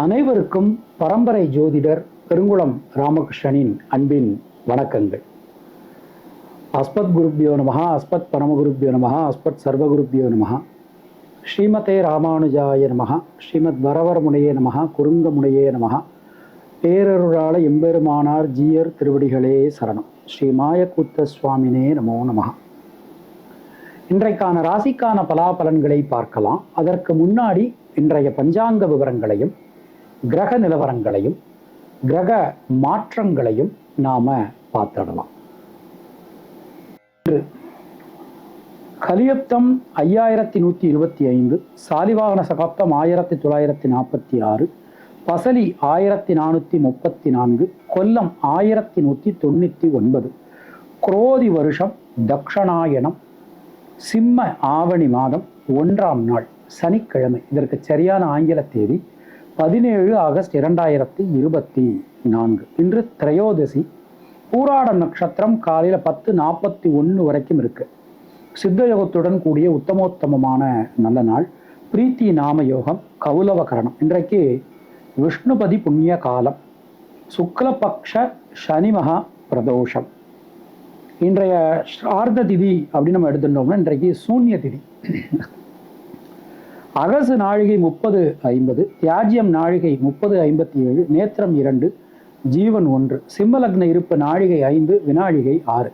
அனைவருக்கும் பரம்பரை ஜோதிடர் பெருங்குளம் ராமகிருஷ்ணனின் அன்பின் வணக்கங்கள். அஸ்மத் குருப்யோ நமஹா, அஸ்மத் பரமகுருப்யோ நமஹா, அஸ்மத் சர்வகுருப்யோ நமஹா. ஸ்ரீமதே ராமானுஜாய நமஹா, ஸ்ரீமத் வரவரமுனையே நமஹா, குறுங்கமுனையே நமஹா. பேரருளாள எம்பெருமானார் ஜீயர் திருவடிகளே சரணம். ஸ்ரீ மாயக்கூத்த சுவாமினே நமோ நமஹா. இன்றைக்கான ராசிக்கான பலாபலன்களை பார்க்கலாம். அதற்கு முன்னாடி இன்றைய பஞ்சாங்க விவரங்களையும் கிரக நிலவரங்களையும் கிரக மாற்றங்களையும் நாம பார்த்துடலாம். கலியுப்தம் 5125, சாலிவாகன சகாப்தம் 1946, பசலி 1434, கொல்லம் 1199, குரோதி வருஷம் தக்ஷணாயனம், சிம்ம ஆவணி மாதம் 1ஆம் நாள் சனிக்கிழமை. இதற்கு சரியான ஆங்கில தேதி 17 ஆகஸ்ட் 2024. இன்று திரையோதசி. பூராடம் நட்சத்திரம் காலையில் 10:41 வரைக்கும் இருக்கு. சித்தயோகத்துடன் கூடிய உத்தமோத்தமமான நல்ல நாள். பிரீத்தி நாம யோகம், கௌலவகரணம். இன்றைக்கு விஷ்ணுபதி புண்ணிய காலம், சுக்லபக்ஷ சனிமகா பிரதோஷம். இன்றைய ஸ்ரார்த்த திதி அப்படின்னு நம்ம எடுத்துட்டோம்னா இன்றைக்கு சூன்ய திதி. அகசு நாழிகை 30:50, தியாஜ்யம் நாழிகை 30:57, நேத்திரம் 2, ஜீவன் 1, சிம்மலக்ன இருப்பு நாழிகை 5, வினாழிகை 6.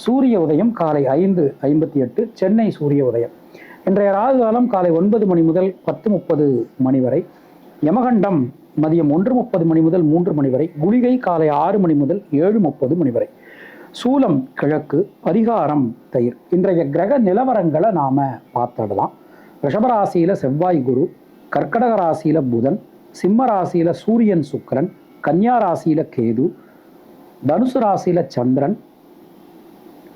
சூரிய உதயம் காலை 5:58, சென்னை சூரிய உதயம். இன்றைய ராகு காலம் காலை 9 மணி முதல் 10:30 மணி வரை. யமகண்டம் மதியம் 1:30 மணி முதல் 3 மணி வரை. குளிகை காலை 6 மணி முதல் 7:30 மணி வரை. சூலம் கிழக்கு, பரிகாரம் தயிர். இன்றைய கிரக நிலவரங்களை நாம பார்த்துடலாம். ரிஷபராசியில செவ்வாய் குரு, கர்க்கடக ராசியில புதன், சிம்ம ராசியில சூரியன் சுக்கிரன், கன்னியா ராசியில கேது, தனுசு ராசியில சந்திரன்,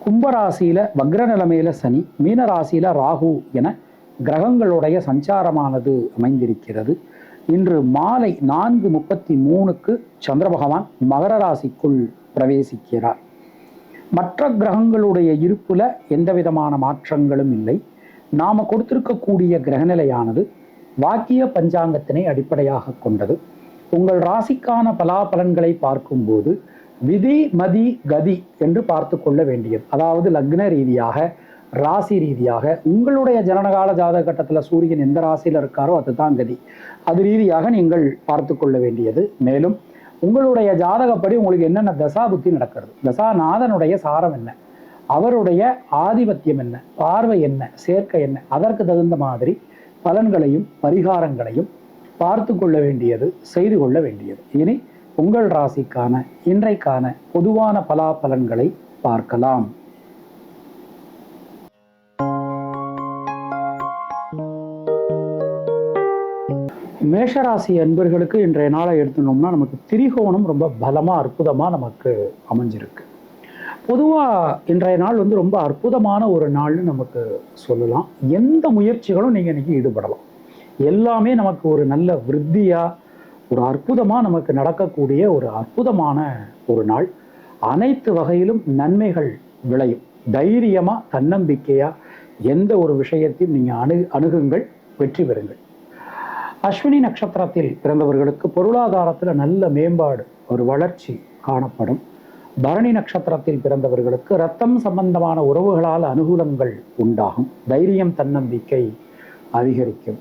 கும்பராசியில வக்ர நிலைமையில சனி, மீன ராசியில ராகு என கிரகங்களுடைய சஞ்சாரமானது அமைந்திருக்கிறது. இன்று மாலை 4:33 சந்திர பகவான் மகர ராசிக்குள் பிரவேசிக்கிறார். மற்ற கிரகங்களுடைய இருப்புல எந்த விதமான மாற்றங்களும் இல்லை. நாம கொடுத்திருக்கக்கூடிய கிரகநிலையானது வாக்கிய பஞ்சாங்கத்தினை அடிப்படையாக கொண்டது. உங்கள் ராசிக்கான பலாபலன்களை பார்க்கும்போது விதி மதி கதி என்று பார்த்து கொள்ள வேண்டியது. அதாவது லக்ன ரீதியாக, ராசி ரீதியாக, உங்களுடைய ஜனனகால ஜாதக கட்டத்தில் சூரியன் எந்த ராசியில் இருக்காரோ அதுதான் கதி. அது ரீதியாக நீங்கள் பார்த்து கொள்ள வேண்டியது. மேலும் உங்களுடைய ஜாதகப்படி உங்களுக்கு என்னென்ன தசா புத்தி நடக்கிறது, தசாநாதனுடைய சாரம் என்ன, அவருடைய ஆதிபத்தியம் என்ன, பார்வை என்ன, சேர்க்கை என்ன, அதற்கு தகுந்த மாதிரி பலன்களையும் பரிகாரங்களையும் பார்த்து கொள்ள வேண்டியது, செய்து கொள்ள வேண்டியது. இனி உங்கள் ராசிக்கான இன்றைக்கான பொதுவான பலாபலன்களை பார்க்கலாம். மேஷராசி அன்பர்களுக்கு இன்றைய நாளை எடுத்துனோம்னா நமக்கு திரிகோணம் ரொம்ப பலமா அற்புதமா நமக்கு அமைஞ்சிருக்கு. பொதுவாக இன்றைய நாள் ரொம்ப அற்புதமான ஒரு நாள்னு நமக்கு சொல்லலாம். எந்த முயற்சிகளும் நீங்கள் இன்னைக்கு ஈடுபடலாம். எல்லாமே நமக்கு ஒரு நல்ல விருத்தியாக, ஒரு அற்புதமாக நமக்கு நடக்கக்கூடிய ஒரு அற்புதமான ஒரு நாள். அனைத்து வகையிலும் நன்மைகள் விளையும். தைரியமாக, தன்னம்பிக்கையாக எந்த ஒரு விஷயத்தையும் நீங்கள் அணுகுங்கள், வெற்றி பெறுங்கள். அஸ்வினி நட்சத்திரத்தில் பிறந்தவர்களுக்கு பொருளாதாரத்தில் நல்ல மேம்பாடு, ஒரு வளர்ச்சி காணப்படும். பரணி நட்சத்திரத்தில் பிறந்தவர்களுக்கு இரத்தம் சம்பந்தமான உறவுகளால் அனுகூலங்கள் உண்டாகும். தைரியம், தன்னம்பிக்கை அதிகரிக்கும்.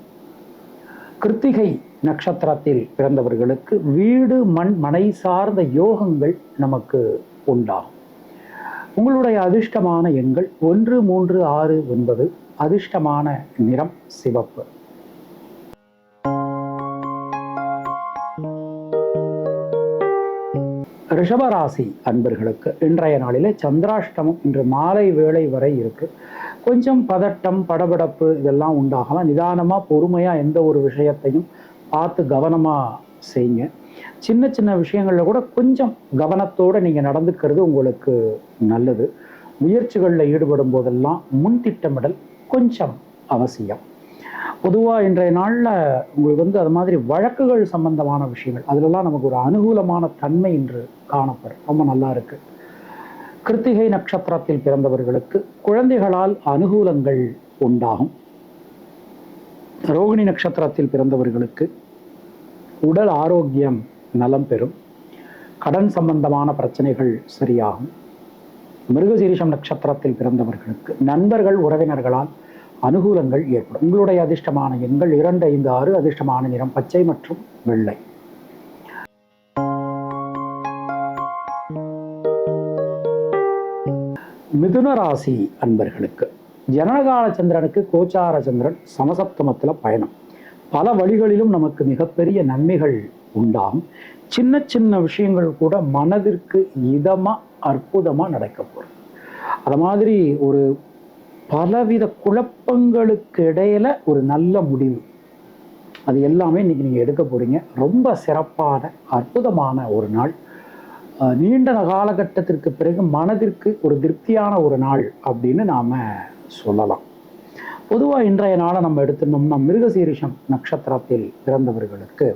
கிருத்திகை நட்சத்திரத்தில் பிறந்தவர்களுக்கு வீடு, மண், மனை சார்ந்த யோகங்கள் நமக்கு உண்டாகும். உங்களுடைய அதிர்ஷ்டமான எண்கள் 1, 3, 6, 9. அதிர்ஷ்டமான நிறம் சிவப்பு. ரிஷபராசி அன்பர்களுக்கு இன்றைய நாளிலே சந்திராஷ்டமம் இன்று மாலை வேளை வரை இருக்கு. கொஞ்சம் பதட்டம், படபடப்பு இதெல்லாம் உண்டாகலாம். நிதானமாக, பொறுமையாக எந்த ஒரு விஷயத்தையும் பார்த்து கவனமாக செய்யுங்க. சின்ன சின்ன விஷயங்களில் கூட கொஞ்சம் கவனத்தோடு நீங்கள் நடந்துக்கிறது உங்களுக்கு நல்லது. முயற்சிகளில் ஈடுபடும் போதெல்லாம் முன் திட்டமிடல் கொஞ்சம் அவசியம். பொதுவாக இன்றைய நாளில் உங்களுக்கு அது மாதிரி வழக்குகள் சம்பந்தமான விஷயங்கள் அதிலெல்லாம் நமக்கு ஒரு அனுகூலமான தன்மை இன்று காணப்படும். ரொம்ப நல்லா இருக்கு. கிருத்திகை நட்சத்திரத்தில் பிறந்தவர்களுக்கு குழந்தைகளால் அனுகூலங்கள் உண்டாகும். ரோகிணி நட்சத்திரத்தில் பிறந்தவர்களுக்கு உடல் ஆரோக்கியம் நலம் பெறும். கடன் சம்பந்தமான பிரச்சனைகள் சரியாகும். மிருகசீரிஷம் நட்சத்திரத்தில் பிறந்தவர்களுக்கு நண்பர்கள் உறவினர்களால் அனுகூலங்கள் ஏற்படும். உங்களுடைய அதிர்ஷ்டமான எண்கள் 2, 5, 6. அதிர்ஷ்டமான நிறம் பச்சை மற்றும் வெள்ளை. மிதுன ராசி அன்பர்களுக்கு ஜனனகால சந்திரனுக்கு கோச்சார சந்திரன் சமசப்தமத்துல பயணம். பல வழிகளிலும் நமக்கு மிகப்பெரிய நன்மைகள் உண்டாகும். சின்ன சின்ன விஷயங்கள் கூட மனதிற்கு இதமா அற்புதமா நடக்க போகுது. அது மாதிரி ஒரு பலவித குழப்பங்களுக்கு இடையில ஒரு நல்ல முடிவு, அது எல்லாமே இன்னைக்கு நீங்க எடுக்க போறீங்க. ரொம்ப சிறப்பான அற்புதமான ஒரு நாள். நீண்ட காலகட்டத்திற்கு பிறகு மனதிற்கு ஒரு திருப்தியான ஒரு நாள் அப்படின்னு நாம சொல்லலாம். பொதுவாக இன்றைய நாளை நம்ம எடுத்துட்டோம்னா மிருகசீரிஷம் நட்சத்திரத்தில் பிறந்தவர்களுக்கு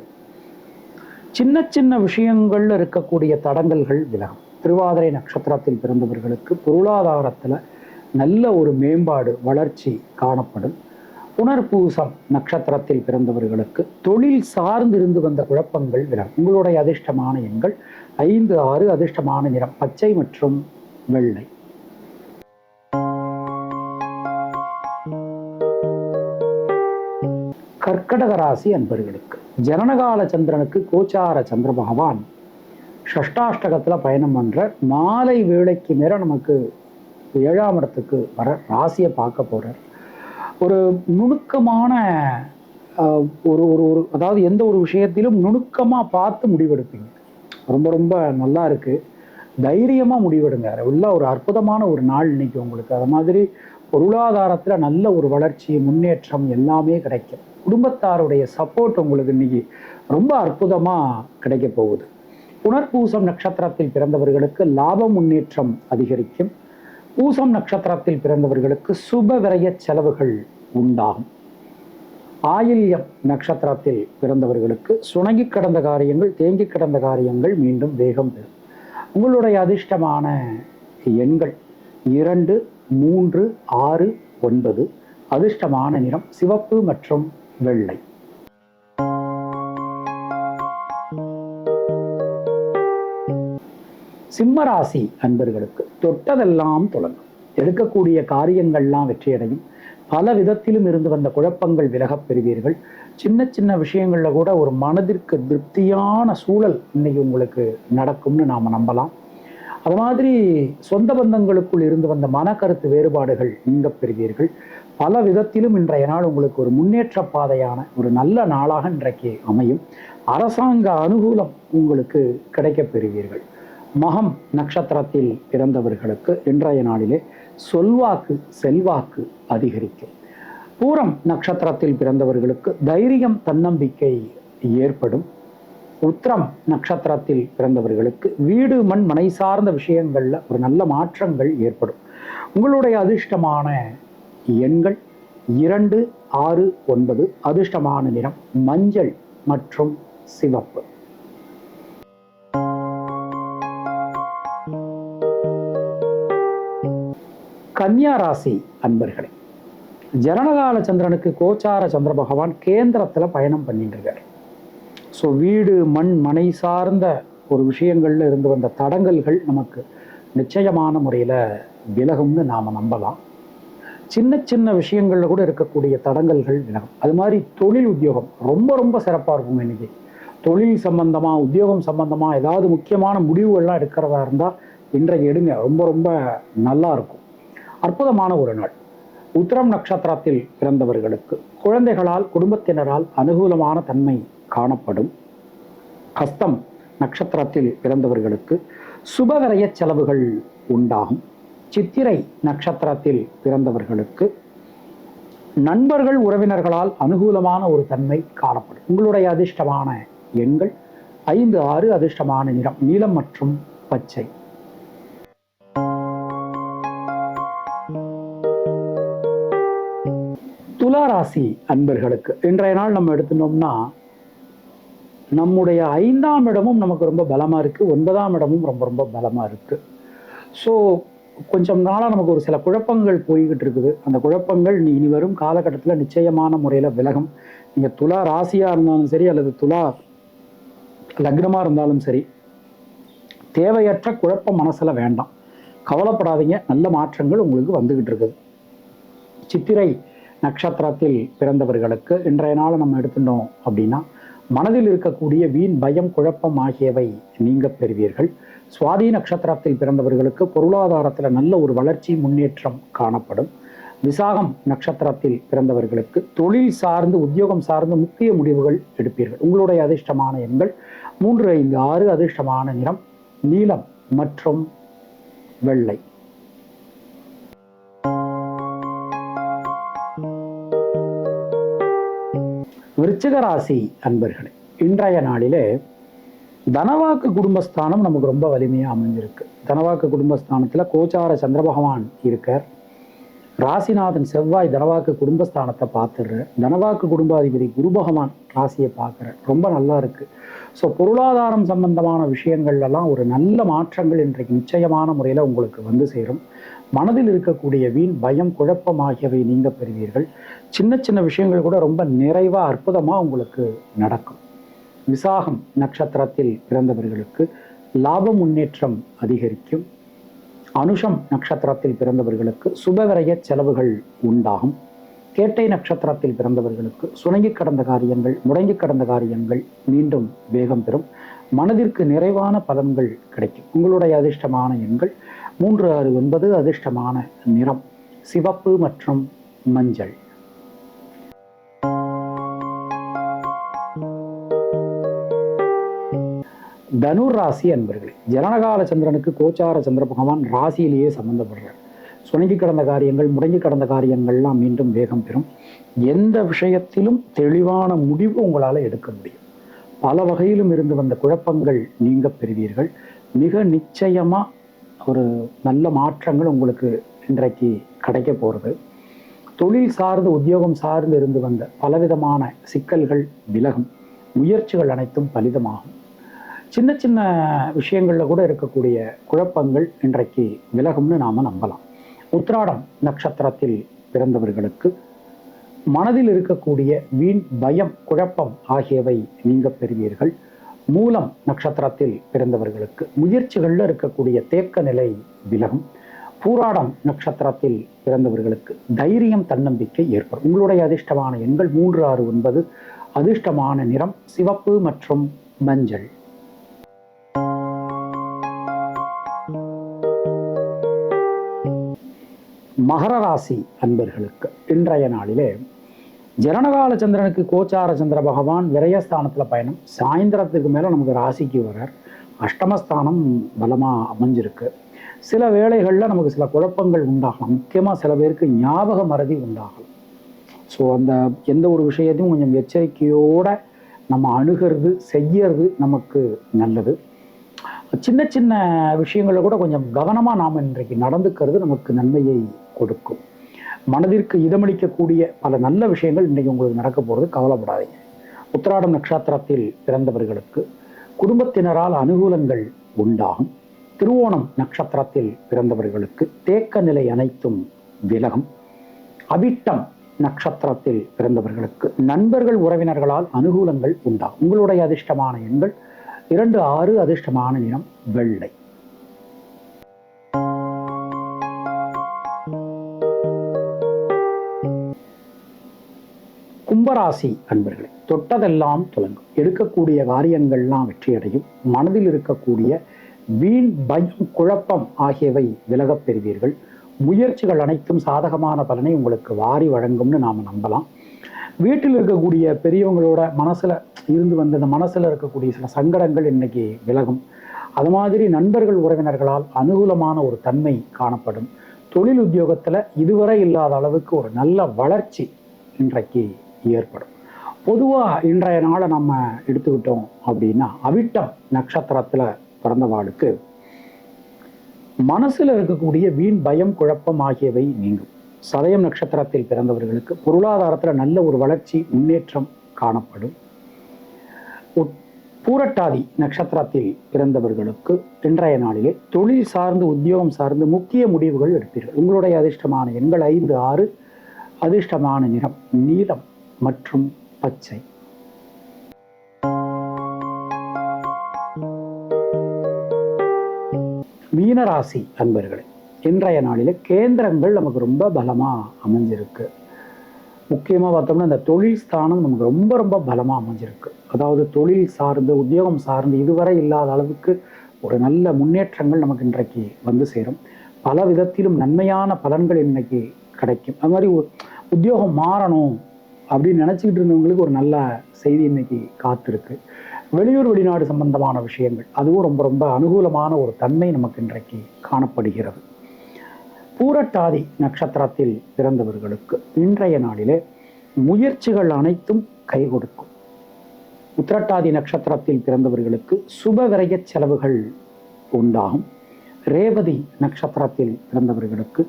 சின்ன சின்ன விஷயங்கள்ல இருக்கக்கூடிய தடங்கல்கள் விலகும். திருவாதிரை நட்சத்திரத்தில் பிறந்தவர்களுக்கு பொருளாதாரத்துல நல்ல ஒரு மேம்பாடு வளர்ச்சி காணப்படும். புனர்பூசம் நட்சத்திரத்தில் பிறந்தவர்களுக்கு தொழில் சார்ந்து இருந்து வந்த குழப்பங்கள் விலகும். உங்களுடைய அதிர்ஷ்டமான எண்கள் 5, 6. அதிர்ஷ்டமான நிறம் பச்சை மற்றும் வெள்ளை. கர்க்கடக ராசி அன்பர்களுக்கு ஜனனகால சந்திரனுக்கு கோச்சார சந்திர பகவான் ஷஷ்டாஷ்டகத்துல பயணம் பண்ற. மாலை வேளைக்கு மேல நமக்கு 7ஆம் இடத்துக்கு வர ராசியை பார்க்க போறார். ஒரு நுணுக்கமான ஒரு ஒரு ஒரு அதாவது எந்த ஒரு விஷயத்திலும் நுணுக்கமா பார்த்து முடிவெடுப்பீங்க. ரொம்ப ரொம்ப நல்லா இருக்கு. தைரியமா முடிவெடுங்க. உள்ள ஒரு அற்புதமான ஒரு நாள் இன்னைக்கு உங்களுக்கு. அது மாதிரி பொருளாதாரத்துல நல்ல ஒரு வளர்ச்சி முன்னேற்றம் எல்லாமே கிடைக்கும். குடும்பத்தாருடைய சப்போர்ட் உங்களுக்கு இன்னைக்கு ரொம்ப அற்புதமா கிடைக்க போகுது. புனர்பூசம் நட்சத்திரத்தில் பிறந்தவர்களுக்கு லாப முன்னேற்றம் அதிகரிக்கும். பூசம் நட்சத்திரத்தில் பிறந்தவர்களுக்கு சுப விரய செலவுகள் உண்டாகும். ஆயில்யம் நட்சத்திரத்தில் பிறந்தவர்களுக்கு சுணங்கி கிடந்த காரியங்கள், தேங்கி கிடந்த காரியங்கள் மீண்டும் வேகம் பெறும். உங்களுடைய அதிர்ஷ்டமான எண்கள் 2, 3, 6, 9. அதிர்ஷ்டமான நிறம் சிவப்பு மற்றும் வெள்ளை. சிம்மராசி அன்பர்களுக்கு தொட்டதெல்லாம் தொடங்கும். எடுக்கக்கூடிய காரியங்கள்லாம் வெற்றியடையும். பல விதத்திலும் இருந்து வந்த குழப்பங்கள் விலகப் பெறுவீர்கள். சின்ன சின்ன விஷயங்கள்ல கூட ஒரு மனதிற்கு திருப்தியான சூழல் இன்னைக்கு உங்களுக்கு நடக்கும்னு நாம நம்பலாம். அது மாதிரி சொந்த பந்தங்களுக்குள் இருந்து வந்த மனக்கருத்து வேறுபாடுகள் நீங்க பெறுவீர்கள். பல விதத்திலும் இன்றைய நாள் உங்களுக்கு ஒரு முன்னேற்ற பாதையான ஒரு நல்ல நாளாக இன்றைக்கு அமையும். அரசாங்க அனுகூலம் உங்களுக்கு கிடைக்கப் பெறுவீர்கள். மகம் நட்சத்திரத்தில் பிறந்தவர்களுக்கு இன்றைய நாளிலே சொல்வாக்கு செல்வாக்கு அதிகரிக்கும். பூரம் நட்சத்திரத்தில் பிறந்தவர்களுக்கு தைரியம் தன்னம்பிக்கை ஏற்படும். உத்திரம் நட்சத்திரத்தில் பிறந்தவர்களுக்கு வீடு மண் மனை சார்ந்த விஷயங்கள்ல ஒரு நல்ல மாற்றங்கள் ஏற்படும். உங்களுடைய அதிர்ஷ்டமான எண்கள் 2, 6, 9. அதிர்ஷ்டமான நிறம் மஞ்சள் மற்றும் சிவப்பு. கன்னியா ராசி அன்பர்களே, ஜனனகால சந்திரனுக்கு கோச்சார சந்திர பகவான் கேந்திரத்துல பயணம் பண்ணிட்டு இருக்கார். ஸோ வீடு மண் மனை சார்ந்த ஒரு விஷயங்கள்ல இருந்து வந்த தடங்கல்கள் நமக்கு நிச்சயமான முறையில விலகும்னு நாம நம்பலாம். சின்ன சின்ன விஷயங்கள்ல கூட இருக்கக்கூடிய தடங்கல்கள் விலகும். அது மாதிரி தொழில் உத்தியோகம் ரொம்ப ரொம்ப சிறப்பா இருக்கும். இன்னைக்கு தொழில் சம்பந்தமா உத்தியோகம் சம்பந்தமா ஏதாவது முக்கியமான முடிவுகள்லாம் எடுக்கிறதா இருந்தா இன்றைக்கு எடுங்க. ரொம்ப ரொம்ப நல்லா இருக்கும். அற்புதமான ஒரு நாள். உத்திரம் நட்சத்திரத்தில் பிறந்தவர்களுக்கு குழந்தைகளால் குடும்பத்தினரால் அனுகூலமான தன்மை காணப்படும். ஹஸ்தம் நட்சத்திரத்தில் பிறந்தவர்களுக்கு சுபவிரய செலவுகள் உண்டாகும். சித்திரை நட்சத்திரத்தில் பிறந்தவர்களுக்கு நண்பர்கள் உறவினர்களால் அனுகூலமான ஒரு தன்மை காணப்படும். உங்களுடைய அதிர்ஷ்டமான எண்கள் 5, 6. அதிர்ஷ்டமான நிறம் நீலம் மற்றும் பச்சை. துலா ராசி அன்பர்களுக்கு இன்றைய நாள் நம்ம எடுத்துட்டோம்னா நம்முடைய 5ஆம் இடமும் நமக்கு ரொம்ப பலமா இருக்கு. 9ஆம் இடமும் ரொம்ப ரொம்ப பலமா இருக்கு. ஸோ கொஞ்சம் நாளா நமக்கு ஒரு சில குழப்பங்கள் போய்கிட்டு இருக்குது. அந்த குழப்பங்கள் இனி வரும் காலகட்டத்தில் நிச்சயமான முறையில விலகும். நீங்க துலா ராசியா இருந்தாலும் சரி அல்லது துலா லக்னமாக இருந்தாலும் சரி, தேவையற்ற குழப்பம் மனசில் வேண்டாம். கவலைப்படாதீங்க, நல்ல மாற்றங்கள் உங்களுக்கு வந்துகிட்டு இருக்குது. சித்திரை நட்சத்திரத்தில் பிறந்தவர்களுக்கு இன்றைய நாளை நம்ம எடுத்துட்டோம் அப்படின்னா, மனதில் இருக்கக்கூடிய வீண் பயம் குழப்பம் ஆகியவை நீங்க பெறுவீர்கள். சுவாதி நட்சத்திரத்தில் பிறந்தவர்களுக்கு பொருளாதாரத்தில் நல்ல ஒரு வளர்ச்சி முன்னேற்றம் காணப்படும். விசாகம் நட்சத்திரத்தில் பிறந்தவர்களுக்கு தொழில் சார்ந்து உத்தியோகம் சார்ந்து முக்கிய முடிவுகள் எடுப்பீர்கள். உங்களுடைய அதிர்ஷ்டமான எண்கள் 3, 5, 6. அதிர்ஷ்டமான நிறம் நீலம் மற்றும் வெள்ளை. விருச்சிக ராசி அன்பர்களே, இன்றைய நாளிலே தனவாக்கு குடும்பஸ்தானம் நமக்கு ரொம்ப வலிமையாக அமைஞ்சிருக்கு. தனவாக்கு குடும்பஸ்தானத்தில் கோச்சார சந்திர பகவான் இருக்கார். ராசிநாதன் செவ்வாய் தனவாக்கு குடும்பஸ்தானத்தை பார்த்துடுறார். தனவாக்கு குடும்பாதிபதி குரு பகவான் ராசியை பார்க்குறார். ரொம்ப நல்லா இருக்கு. ஸோ பொருளாதாரம் சம்பந்தமான விஷயங்கள்லாம் ஒரு நல்ல மாற்றங்கள் இன்றைக்கு நிச்சயமான முறையில் உங்களுக்கு வந்து சேரும். மனதில் இருக்கக்கூடிய வீண் பயம் குழப்பம் ஆகியவை நீங்க பெறுவீர்கள். சின்ன சின்ன விஷயங்கள் கூட ரொம்ப நிறைவாக அற்புதமாக உங்களுக்கு நடக்கும். விசாகம் நட்சத்திரத்தில் பிறந்தவர்களுக்கு லாப முன்னேற்றம் அதிகரிக்கும். அனுஷம் நட்சத்திரத்தில் பிறந்தவர்களுக்கு சுபவிரய செலவுகள் உண்டாகும். கேட்டை நட்சத்திரத்தில் பிறந்தவர்களுக்கு சுணங்கி கடந்த காரியங்கள், முடங்கி கடந்த காரியங்கள் மீண்டும் வேகம் பெறும். மனதிற்கு நிறைவான பலன்கள் கிடைக்கும். உங்களுடைய அதிர்ஷ்டமான எண்கள் 3, 6, 9. அதிர்ஷ்டமான நிறம் சிவப்பு மற்றும் மஞ்சள். தனுர் ராசி அன்பர்களே, ஜனனகால சந்திரனுக்கு கோச்சார சந்திர பகவான் ராசியிலேயே சம்பந்தப்படுறார். சுணங்கி கடந்த காரியங்கள், முடங்கி கடந்த காரியங்கள்லாம் மீண்டும் வேகம் பெறும். எந்த விஷயத்திலும் தெளிவான முடிவு உங்களால் எடுக்க முடியும். பல வகையிலும் இருந்து வந்த குழப்பங்கள் நீங்க பெறுவீர்கள். மிக நிச்சயமா ஒரு நல்ல மாற்றங்கள் உங்களுக்கு இன்றைக்கு கிடைக்க போகிறது. தொழில் சார்ந்து உத்தியோகம் சார்ந்து இருந்து வந்த பலவிதமான சிக்கல்கள் விலகும். முயற்சிகள் அனைத்தும் பலிதமாகும். சின்ன சின்ன விஷயங்கள்ல கூட இருக்கக்கூடிய குழப்பங்கள் இன்றைக்கு விலகும்னு நாம நம்பலாம். உத்திராடம் நட்சத்திரத்தில் பிறந்தவர்களுக்கு மனதில் இருக்கக்கூடிய வீண் பயம் குழப்பம் ஆகியவை நீங்க பெறுவீர்கள். மூலம் நட்சத்திரத்தில் பிறந்தவர்களுக்கு முயற்சிகள்ல இருக்கக்கூடிய தேக்க நிலை விலகும். பூராடம் நட்சத்திரத்தில் பிறந்தவர்களுக்கு தைரியம் தன்னம்பிக்கை ஏற்படும். உங்களுடைய அதிர்ஷ்டமான எண்கள் 3, 6, 9. அதிர்ஷ்டமான நிறம் சிவப்பு மற்றும் மஞ்சள். மகர ராசி அன்பர்களுக்கு இன்றைய நாளிலே ஜனனகால சந்திரனுக்கு கோச்சார சந்திர பகவான் விரயஸ்தானத்துல பயணம். சாயந்தரத்துக்கு மேல நமக்கு ராசிக்கு வரார். அஷ்டமஸ்தானம் பலமா அமைஞ்சிருக்கு. சில வேளைகள்ல நமக்கு சில குழப்பங்கள் உண்டாகலாம். முக்கியமா சில பேருக்கு ஞாபக மறதி உண்டாகலாம். ஸோ அந்த எந்த ஒரு விஷயத்தையும் கொஞ்சம் எச்சரிக்கையோட நம்ம அணுகிறது செய்யறது நமக்கு நல்லது. சின்ன சின்ன விஷயங்களில் கூட கொஞ்சம் கவனமாக நாம் இன்றைக்கு நடந்துக்கிறது நமக்கு நன்மையை கொடுக்கும். மனதிற்கு இதமளிக்கக்கூடிய பல நல்ல விஷயங்கள் இன்றைக்கு உங்களுக்கு நடக்க போகிறது. கவலைப்படாதீங்க. உத்திராடம் நட்சத்திரத்தில் பிறந்தவர்களுக்கு குடும்பத்தினரால் அனுகூலங்கள் உண்டாகும். திருவோணம் நட்சத்திரத்தில் பிறந்தவர்களுக்கு தேக்க நிலை அனைத்தும் விலகும். அவிட்டம் நட்சத்திரத்தில் பிறந்தவர்களுக்கு நண்பர்கள் உறவினர்களால் அனுகூலங்கள் உண்டாகும். உங்களுடைய அதிர்ஷ்டமான எண்கள் 2, 6. அதிர்ஷ்டமான நிறம் வெள்ளை. கும்பராசி அன்பர்களே, தொட்டதெல்லாம் துலங்கும். எடுக்கக்கூடிய காரியங்கள்லாம் வெற்றியடையும். மனதில் இருக்கக்கூடிய வீண் பயம் குழப்பம் ஆகியவை விலகப் பெறுவீர்கள். முயற்சிகள் அனைத்தும் சாதகமான பலனை உங்களுக்கு வாரி வழங்கும்னு நாம நம்பலாம். வீட்டில் இருக்கக்கூடிய பெரியவங்களோட மனசுல இருந்து வந்த அந்த மனசுல இருக்கக்கூடிய சில சங்கடங்கள் இன்னைக்கு விலகும். அது மாதிரி நண்பர்கள் உறவினர்களால் அனுகூலமான ஒரு தன்மை காணப்படும். தொழில் உத்தியோகத்துல இதுவரை இல்லாத அளவுக்கு ஒரு நல்ல வளர்ச்சி இன்றைக்கு ஏற்படும். பொதுவா இன்றைய நாளை நம்ம எடுத்துக்கிட்டோம் அப்படின்னா, அவிட்டம் நட்சத்திரத்துல பிறந்தவாளுக்கு மனசுல இருக்கக்கூடிய வீண் பயம் குழப்பம் ஆகியவை நீங்கும். சதயம் நட்சத்திரத்தில் பிறந்தவர்களுக்கு பொருளாதாரத்துல நல்ல ஒரு வளர்ச்சி முன்னேற்றம் காணப்படும். பூரட்டாதி நட்சத்திரத்தில் பிறந்தவர்களுக்கு இன்றைய நாளிலே தொழில் சார்ந்து உத்தியோகம் சார்ந்து முக்கிய முடிவுகள் எடுப்பீர்கள். உங்களுடைய அதிர்ஷ்டமான எண்கள் 5, 6. அதிர்ஷ்டமான நிறம் நீலம் மற்றும் பச்சை. மீனராசி அன்பர்களே, இன்றைய நாளில் கேந்திரங்கள் நமக்கு ரொம்ப பலமாக அமைஞ்சிருக்கு. முக்கியமாக பார்த்தோம்னா இந்த தொழில் ஸ்தானம் நமக்கு ரொம்ப ரொம்ப பலமாக அமைஞ்சிருக்கு. அதாவது தொழில் சார்ந்து, உத்தியோகம் சார்ந்து இதுவரை இல்லாத அளவுக்கு ஒரு நல்ல முன்னேற்றங்கள் நமக்கு இன்றைக்கு வந்து சேரும். பல விதத்திலும் நன்மையான பலன்கள் இன்னைக்கு கிடைக்கும். அது மாதிரி உத்தியோகம் மாறணும் அப்படின்னு நினச்சிக்கிட்டு இருந்தவங்களுக்கு ஒரு நல்ல செய்தி இன்னைக்கு காத்திருக்கு. வெளியூர் வெளிநாடு சம்பந்தமான விஷயங்கள் அதுவும் ரொம்ப ரொம்ப அனுகூலமான ஒரு தன்மை நமக்கு இன்றைக்கு காணப்படுகிறது. பூரட்டாதி நட்சத்திரத்தில் பிறந்தவர்களுக்கு இன்றைய நாளிலே முயற்சிகள் அனைத்தும் கை கொடுக்கும். உத்திரட்டாதி நட்சத்திரத்தில் பிறந்தவர்களுக்கு சுப விரய செலவுகள் உண்டாகும். ரேவதி நட்சத்திரத்தில் பிறந்தவர்களுக்கு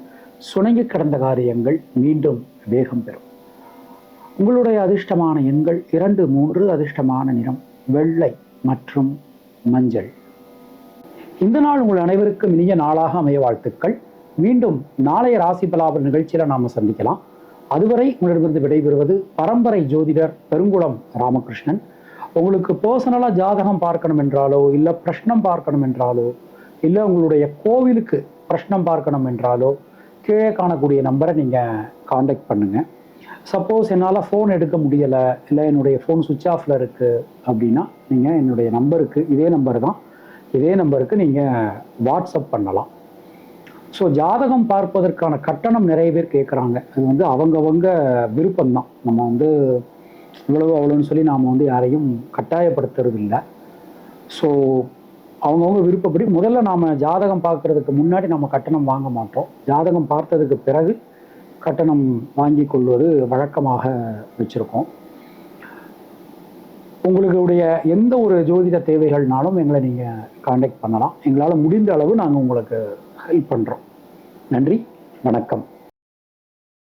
சுணங்கி கிடந்த காரியங்கள் மீண்டும் வேகம் பெறும். உங்களுடைய அதிர்ஷ்டமான எண்கள் 2, 3. அதிர்ஷ்டமான நிறம் வெள்ளை மற்றும் மஞ்சள். இந்த நாள் உங்கள் அனைவருக்கும் இனிய நாளாக அமைய வாழ்த்துக்கள். மீண்டும் நாளைய ராசி பலாபல் நிகழ்ச்சியில நாம சந்திக்கலாம். அதுவரை உங்களிடமிருந்து விடைபெறுவது பரம்பரை ஜோதிடர் பெருங்குளம் ராமகிருஷ்ணன். உங்களுக்கு பர்சனலா ஜாதகம் பார்க்கணும் என்றாலோ, இல்லை பிரஷ்னம் பார்க்கணும் என்றாலோ, இல்லை உங்களுடைய கோவிலுக்கு பிரஷ்னம் பார்க்கணும் என்றாலோ கீழே காணக்கூடிய நம்பரை நீங்கள் காண்டாக்ட் பண்ணுங்கள். சப்போஸ் என்னால் ஃபோன் எடுக்க முடியலை, இல்லை என்னுடைய ஃபோன் சுவிட்ச் ஆஃபில் இருக்குது அப்படின்னா நீங்கள் என்னுடைய நம்பருக்கு, இதே நம்பர் தான், இதே நம்பருக்கு நீங்கள் வாட்ஸ்அப் பண்ணலாம். ஸோ ஜாதகம் பார்ப்பதற்கான கட்டணம் நிறைய பேர் கேட்குறாங்க. அது வந்து அவங்கவங்க விருப்பம்தான். நம்ம வந்து இவ்வளவு அவ்வளோன்னு சொல்லி நாம் வந்து யாரையும் கட்டாயப்படுத்துறது இல்லை. ஸோ அவங்கவுங்க விருப்பப்படி முதல்ல நாம் ஜாதகம் பார்க்கறதுக்கு முன்னாடி நம்ம கட்டணம் வாங்க மாட்டோம். ஜாதகம் பார்த்ததுக்கு பிறகு கட்டணம் வாங்கி கொள்வது வழக்கமாக வச்சுருக்கோம். உங்களுடைய எந்த ஒரு ஜோதிட தேவைகள்னாலும் எங்களை நீங்கள் காண்டாக்ட் பண்ணலாம். எங்களால் முடிந்த அளவு நாங்கள் உங்களுக்கு ஹெல்ப் பண்ணுறோம். நன்றி, வணக்கம்.